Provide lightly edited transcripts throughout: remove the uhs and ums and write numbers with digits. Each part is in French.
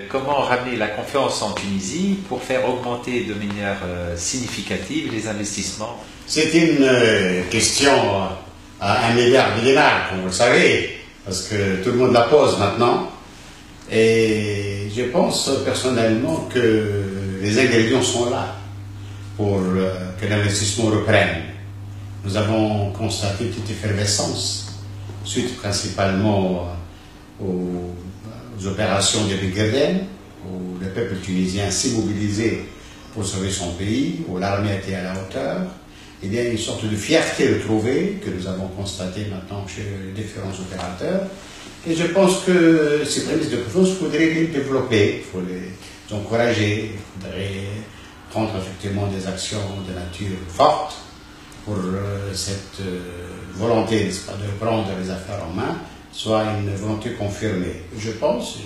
Comment ramener la confiance en Tunisie pour faire augmenter de manière significative les investissements? C'est une question à 1 milliard de dinars, comme vous le savez, parce que tout le monde la pose maintenant. Et je pense personnellement que les ingrédients sont là pour que l'investissement reprenne. Nous avons constaté une petite effervescence, suite principalement aux opérations de Bigerden, où le peuple tunisien s'est mobilisé pour sauver son pays, où l'armée était à la hauteur. Il y a une sorte de fierté retrouvée que nous avons constatée maintenant chez les différents opérateurs. Et je pense que ces prémices de confiance, il faudrait les développer, il faut les encourager, il faudrait prendre effectivement des actions de nature forte pour cette volonté, n'est-ce pas, de prendre les affaires en main, soit une volonté confirmée. Je pense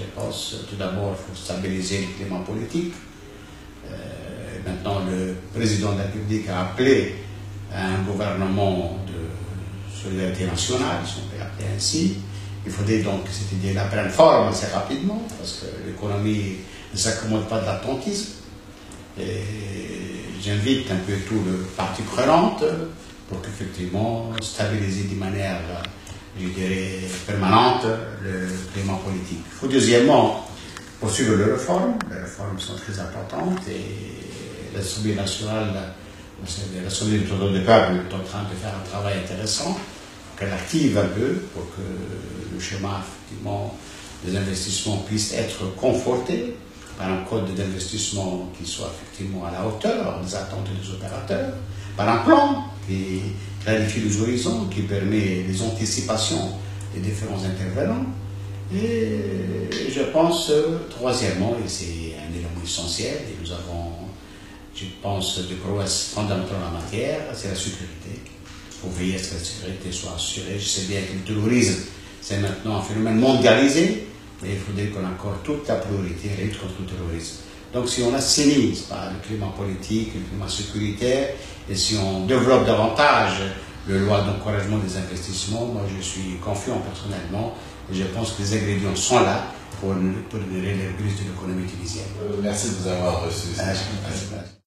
tout d'abord il faut stabiliser le climat politique. Maintenant, le président de la République a appelé à un gouvernement de solidarité nationale, si on peut l'appeler ainsi. Il faudrait donc que cette idée-là prenne forme assez rapidement, parce que l'économie ne s'accommode pas de l'attentisme. Et j'invite un peu tout le parti prenante pour qu'effectivement stabiliser de manière, je dirais, permanente le climat politique. Il faut deuxièmement poursuivre les réformes. Les réformes sont très importantes et l'Assemblée nationale, l'Assemblée du peuple est en train de faire un travail intéressant, qu'elle active un peu pour que le schéma effectivement des investissements puisse être conforté par un code d'investissement qui soit effectivement à la hauteur des attentes des opérateurs, par un plan qui clarifie les horizons, qui permet les anticipations des différents intervenants. Et je pense, troisièmement, et c'est un élément essentiel, et nous avons, je pense, des prouesses fondamentales en la matière, c'est la sécurité. Il faut veiller à ce que la sécurité soit assurée. Je sais bien que le terrorisme, c'est maintenant un phénomène mondialisé, mais il faudrait qu'on accorde toute la priorité à la lutte contre le terrorisme. Donc si on assainit le climat politique, le climat sécuritaire, et si on développe davantage le loi d'encouragement des investissements, moi je suis confiant personnellement, et je pense que les ingrédients sont là pour générer les reprise de l'économie tunisienne. Merci de vous avoir reçu.